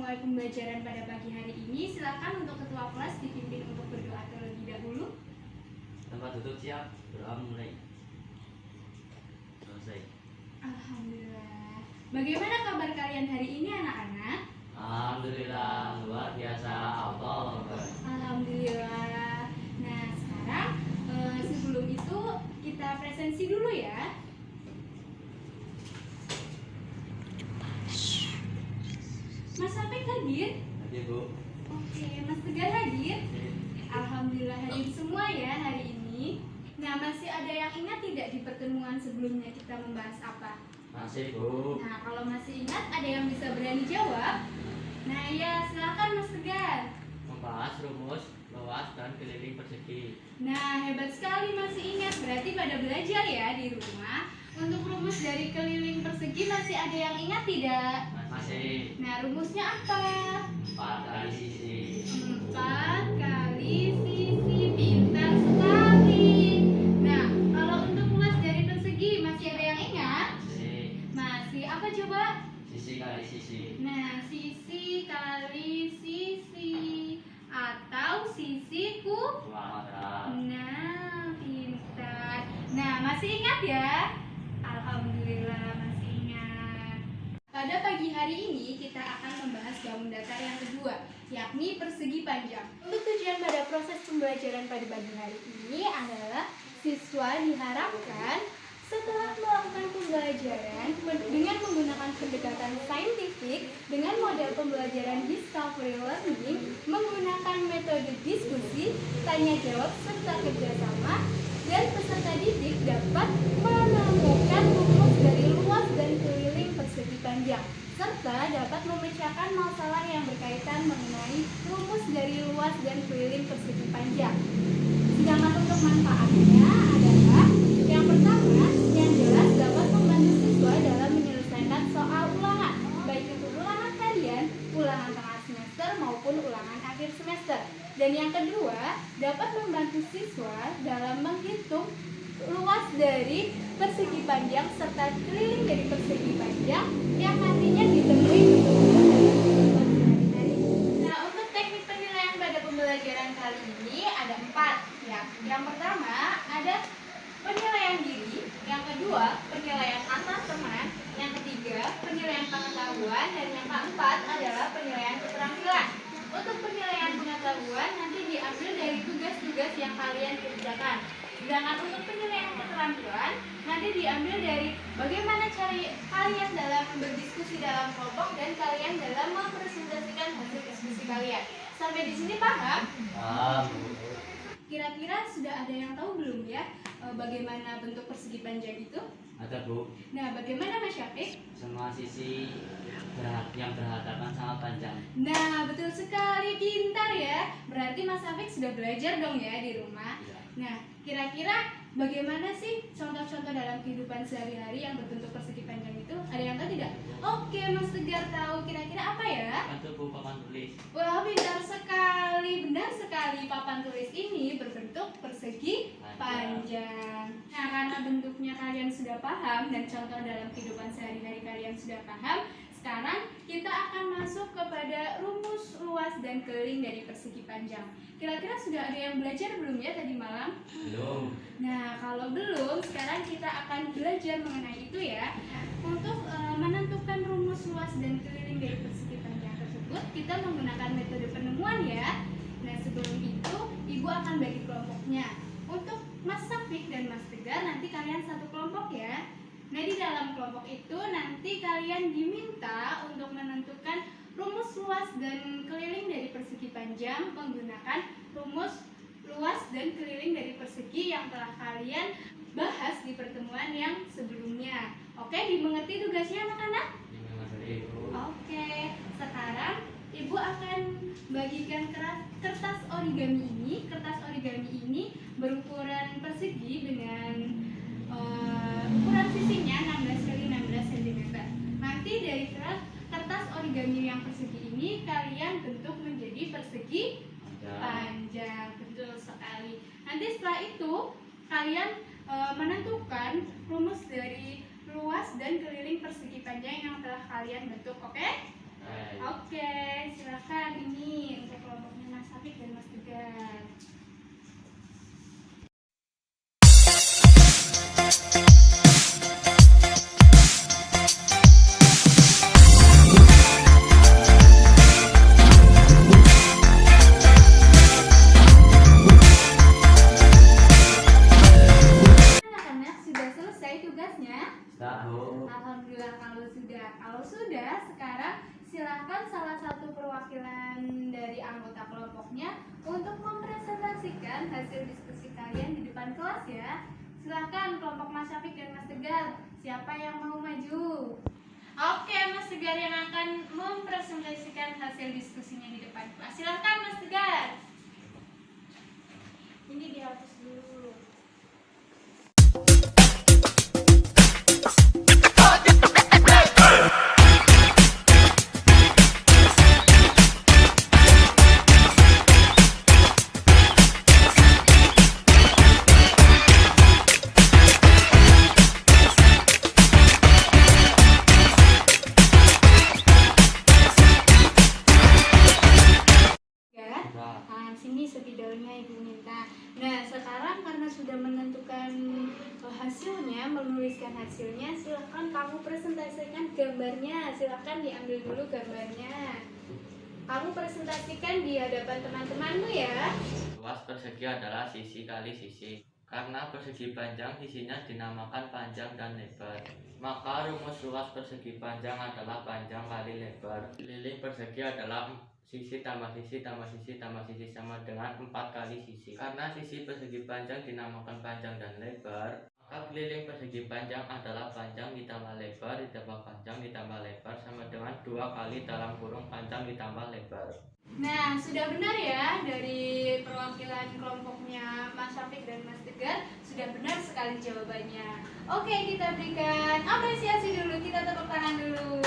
memulai pembelajaran pada pagi hari ini, silakan untuk ketua kelas dipimpin untuk berdoa terlebih dahulu. Tempat duduk siap, berdoa mulai. Selesai. Alhamdulillah. Bagaimana kabar kalian hari ini anak-anak? Alhamdulillah, luar biasa. Allah. Alhamdulillah. Nah sekarang sebelum itu kita presensi dulu ya. Mas Hafik hadir? Hadir Bu. Oke, Mas Tegar hadir? Alhamdulillah hadir semua ya hari ini. Nah, masih ada yang ingat tidak di pertemuan sebelumnya kita membahas apa? Masih Bu. Nah, kalau masih ingat ada yang bisa berani jawab? Nah, ya silakan Mas Tegar. Membahas rumus luas dan keliling persegi. Nah, hebat sekali masih ingat. Berarti pada belajar ya di rumah. Untuk rumus dari keliling persegi masih ada yang ingat tidak? Masih. Nah, rumusnya apa? 4 kali sisi. 4 kali sisi. Pintar sekali. Nah, kalau untuk luas dari persegi masih ada yang ingat? Masih apa coba? Sisi kali sisi. Nah, sisi kali sisi atau sisi Kuadrat. Nah, pintar. Nah, masih ingat ya? Alhamdulillah masih ingat. Pada pagi hari ini kita akan membahas bangun datar yang kedua, yakni persegi panjang. Untuk tujuan pada proses pembelajaran pada pagi hari ini adalah siswa diharapkan setelah melakukan pembelajaran dengan menggunakan pendekatan saintifik dengan model pembelajaran discovery learning, menggunakan metode diskusi, tanya jawab serta kerjasama, dan peserta didik dapat menemukan rumus dari luas dan keliling persegi panjang serta dapat memecahkan masalah yang berkaitan mengenai rumus dari luas dan keliling persegi panjang. Sedangkan untuk manfaatnya adalah yang pertama, yang jelas dapat membantu siswa dalam menyelesaikan soal ulangan, baik itu ulangan harian, ulangan tengah semester maupun ulangan akhir semester. Dan yang kedua, dapat membantu siswa dalam menghitung luas dari persegi panjang serta keliling dari persegi panjang yang nantinya ditemui sehari-hari. Nah, untuk teknik penilaian pada pembelajaran kali ini ada 4 ya. Yang pertama ada penilaian diri, yang kedua penilaian antar teman, yang ketiga penilaian pengetahuan, dan yang keempat adalah penilaian keterampilan. Untuk penilaian pengetahuan nanti diambil dari tugas-tugas yang kalian kerjakan. Sedangkan untuk penilaian keterampilan nanti diambil dari bagaimana cara kalian dalam berdiskusi dalam kelompok dan kalian dalam mempresentasikan hasil diskusi kalian. Sampai di sini paham? Paham. Kira-kira sudah ada yang tahu belum ya bagaimana bentuk persegi panjang itu? Ada Bu. Nah, bagaimana Mas Syafiq? Semua sisi yang berhadapan sama panjang. Nah, betul sekali, pintar ya. Berarti Mas Syafiq sudah belajar dong ya di rumah. Ya. Nah, kira-kira bagaimana sih contoh-contoh dalam kehidupan sehari-hari yang berbentuk persegi panjang itu? Ada yang tahu tidak? Oke, Mas Tegar tahu. Kira-kira apa ya? Itu Bu papan tulis. Wah, pintar sekali. Benar sekali. Papan tulis ini berbentuk persegi panjang. Nah, karena bentuknya kalian sudah paham dan contoh dalam kehidupan sehari-hari kalian sudah paham, sekarang kita akan masuk kepada rumus luas dan keliling dari persegi panjang. Kira-kira sudah ada yang belajar belum ya tadi malam? Belum. Nah, kalau belum, sekarang kita akan belajar mengenai itu ya. Untuk menentukan rumus luas dan keliling dari persegi panjang tersebut, kita menggunakan metode penemuan ya. Nah, sebelum itu, Ibu akan bagi kelompoknya. Untuk Mas Syafiq dan Mas Tegar, nanti kalian satu kelompok ya. Nah, di dalam kelompok itu nanti kalian diminta untuk menentukan rumus luas dan keliling dari persegi panjang menggunakan rumus luas dan keliling dari persegi yang telah kalian bahas di pertemuan yang sebelumnya. Oke, dimengerti tugasnya anak-anak? Oke, sekarang Ibu akan bagikan kertas origami ini. Kertas origami ini berukuran persegi dengan ukuran sisinya 16 x 16 cm. Nanti dari kertas origami yang persegi ini kalian bentuk menjadi persegi panjang. Betul sekali. Nanti setelah itu kalian menentukan rumus dari luas dan keliling persegi panjang yang telah kalian bentuk. Oke? Oke, silakan ini untuk kelompoknya Mas Hafik dan Mas Tegar. Anak-anak sudah selesai tugasnya? Tahu. Alhamdulillah kalau sudah. Kalau sudah, sekarang silakan salah satu perwakilan dari anggota kelompoknya untuk mempresentasikan hasil diskusi kalian di depan kelas ya. Silakan kelompok Mas Syafiq dan Mas Tegar. Siapa yang mau maju? Oke, Mas Tegar yang akan mempresentasikan hasil diskusinya di depan kelas. Silakan Mas Tegar. Ini dihapus dulu. Nah, sini spidolnya Ibu minta. Nah, sekarang karena sudah menentukan hasilnya, menuliskan hasilnya, silakan kamu presentasikan gambarnya. Silakan diambil dulu gambarnya. Kamu presentasikan di hadapan teman-temanmu ya. Luas persegi adalah sisi kali sisi. Karena persegi panjang sisinya dinamakan panjang dan lebar. Maka rumus luas persegi panjang adalah panjang kali lebar. Keliling persegi adalah sisi tambah sisi tambah sisi tambah sisi sama dengan 4 kali sisi. Karena sisi persegi panjang dinamakan panjang dan lebar, maka keliling persegi panjang adalah panjang ditambah lebar ditambah panjang ditambah lebar sama dengan 2 kali dalam kurung panjang ditambah lebar. Nah, sudah benar ya dari perwakilan kelompoknya Mas Syafiq dan Mas Tegar, sudah benar sekali jawabannya. Oke, kita berikan apresiasi dulu, kita tepuk tangan dulu.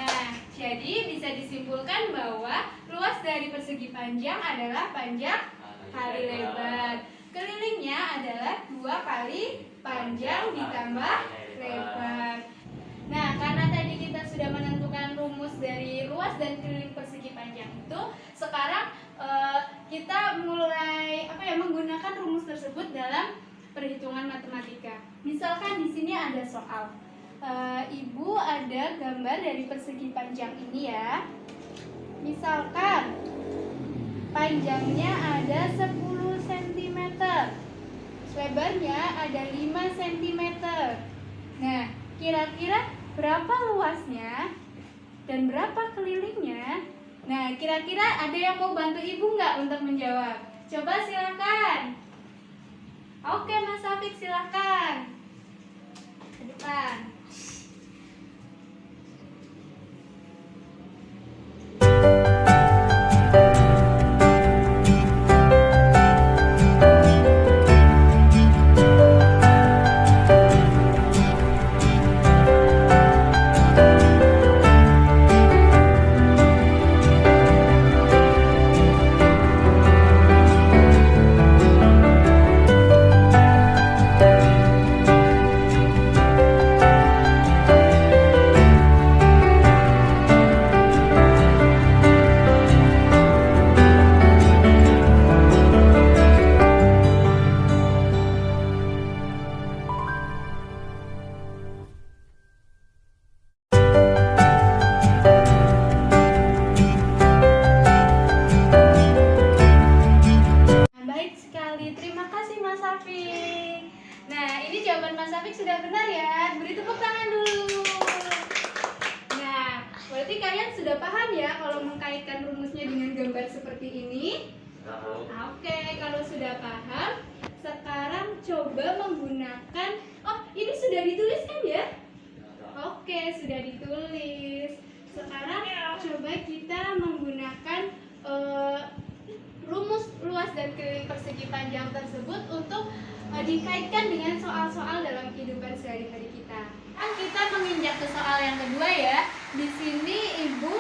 Nah, jadi bisa disimpulkan bahwa luas dari persegi panjang adalah panjang kali lebar. Kelilingnya adalah 2 kali panjang ditambah lebar. Nah, karena tadi kita sudah menentukan rumus dari luas dan keliling persegi panjang itu, sekarang kita mulai menggunakan rumus tersebut dalam perhitungan matematika. Misalkan di sini ada soal. Ibu ada gambar dari persegi panjang ini ya. Misalkan panjangnya ada 10 cm, lebarnya ada 5 cm. Nah, kira-kira berapa luasnya dan berapa kelilingnya? Nah, kira-kira ada yang mau bantu ibu nggak untuk menjawab? Coba silakan. Oke, Mas Syafiq silakan ke depan. Jawaban Mas Syafiq sudah benar ya. Beri tepuk tangan dulu. Nah, berarti kalian sudah paham ya kalau mengkaitkan rumusnya dengan gambar seperti ini? Oke, kalau sudah paham, sekarang coba menggunakan. Oh, ini sudah dituliskan ya? Oke, sudah ditulis. Sekarang coba kita menggunakan rumus luas dan keliling persegi panjang tersebut untuk dikaitkan dengan soal-soal dalam kehidupan sehari-hari kita. Kita menginjak ke soal yang kedua ya. Di sini Ibu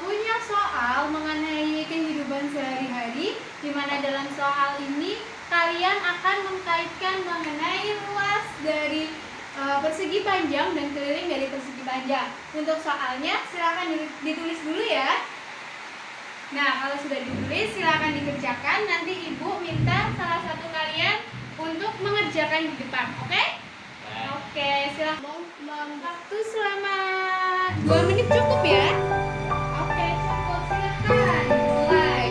punya soal mengenai kehidupan sehari-hari, di mana dalam soal ini kalian akan mengkaitkan mengenai luas dari persegi panjang dan keliling dari persegi panjang. Untuk soalnya silakan ditulis dulu ya. Nah, kalau sudah ditulis silakan dikerjakan. Nanti ibu minta salah satu kalian untuk mengerjakan di depan, oke? Oke, silakan. Waktu selama 2 menit cukup ya? Oke, cukup, silakan mulai.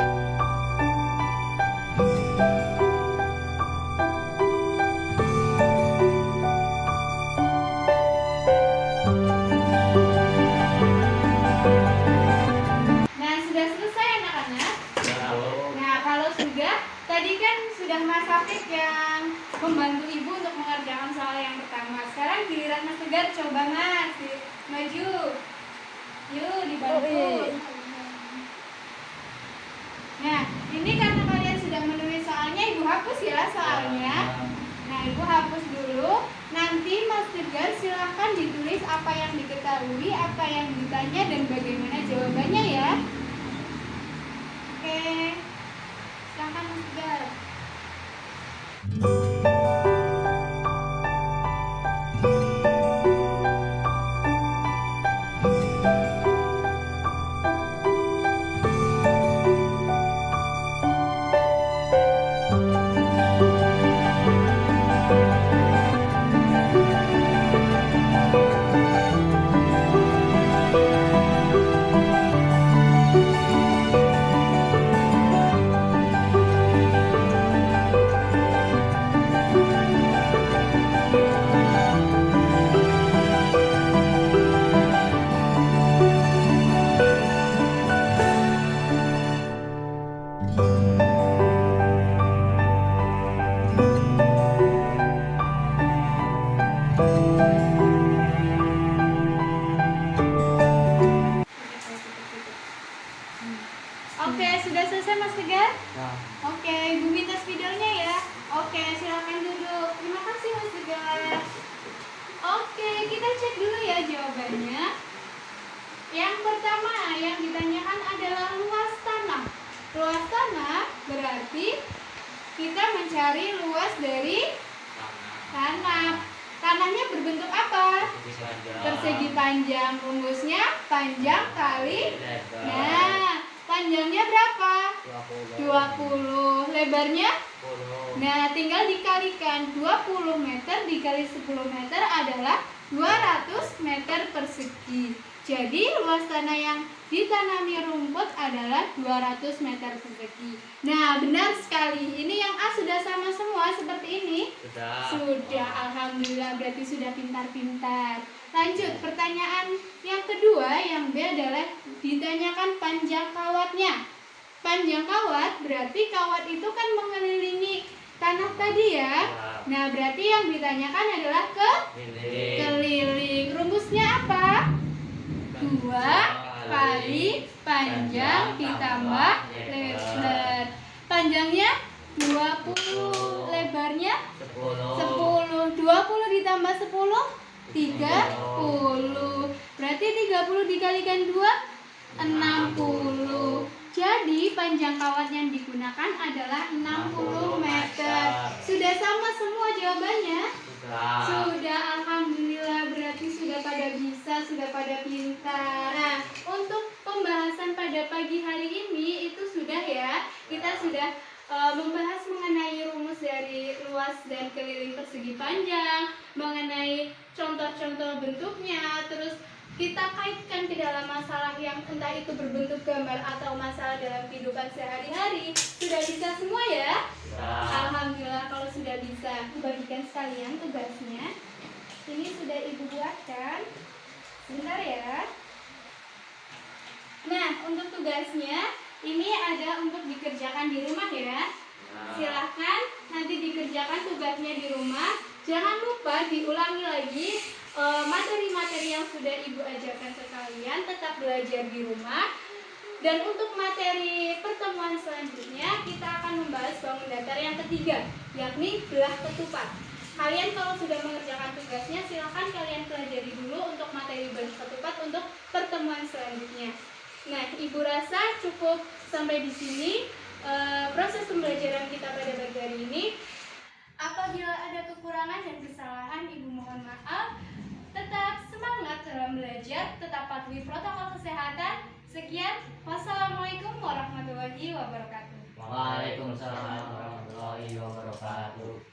Nah, sudah selesai anak-anak? Nah, kalau sudah, tadi kan sudah Mas Afif yang membantu ibu untuk mengerjakan soal yang pertama. Sekarang giliran Mas Tegar, coba Mas, maju. Yuk, dibantu. Nah, ini karena kalian sudah menulis soalnya, ibu hapus ya soalnya. Nah, ibu hapus dulu. Nanti Mas Tegar silahkan ditulis apa yang diketahui, apa yang ditanya, dan bagaimana jawabannya ya. Oke, silahkan Mas Tegar. Oke, sudah selesai Mas Tegar? Oke, Ibu minta spidolnya ya. Oke, silakan duduk. Terima kasih Mas Tegar. Oke, kita cek dulu ya jawabannya. Yang pertama yang ditanyakan adalah luas tanah. Luas tanah berarti kita mencari luas dari tanah. Tanahnya berbentuk apa? Persegi panjang. Rumusnya panjang kali. Nah, panjangnya berapa? 20. Lebarnya? Nah, tinggal dikalikan. 20 meter dikali 10 meter adalah 200 meter persegi. Jadi, luas tanah yang ditanami rumput adalah 200 meter persegi. Nah, benar sekali. Ini yang A sudah sama semua seperti ini? Sudah, alhamdulillah, berarti sudah pintar-pintar. Lanjut, pertanyaan yang kedua, yang B adalah ditanyakan panjang kawatnya. Panjang kawat berarti kawat itu kan mengelilingi tanah tadi ya. Nah, berarti yang ditanyakan adalah keliling. Rumusnya apa? 2 kali panjang ditambah lebar. Panjangnya 20, lebarnya 10. 20 ditambah 10, 30. Berarti 30 dikalikan 2, 60. Jadi panjang kawat yang digunakan adalah 60 meter. Sudah sama semua jawabannya? Sudah, alhamdulillah, berarti sudah pada bisa, sudah pada pintar. Nah, untuk pembahasan pada pagi hari ini itu sudah ya. Kita sudah membahas mengenai rumus dari luas dan keliling persegi panjang, mengenai contoh-contoh bentuknya, terus kita kaitkan ke dalam masalah yang entah itu berbentuk gambar atau masalah dalam kehidupan sehari-hari. Sudah bisa semua ya? Alhamdulillah kalau sudah bisa. Bagikan sekalian tugasnya. Ini sudah ibu buatkan. Sebentar ya. Nah, untuk tugasnya ini ada untuk dikerjakan di rumah ya. Silahkan nanti dikerjakan tugasnya di rumah. Jangan lupa diulangi lagi materi-materi yang sudah ibu ajarkan ke kalian. Tetap belajar di rumah. Dan untuk materi pertemuan selanjutnya kita akan membahas bangun datar yang ketiga, yakni belah ketupat. Kalian kalau sudah mengerjakan tugasnya silahkan kalian pelajari dulu untuk materi belah ketupat untuk pertemuan selanjutnya. Nah, ibu rasa cukup sampai di sini proses pembelajaran kita pada pagi hari ini. Apabila ada kekurangan dan kesalahan, ibu mohon maaf. patuhi protokol kesehatan. Sekian, wassalamualaikum warahmatullahi wabarakatuh. Waalaikumsalam warahmatullahi wabarakatuh.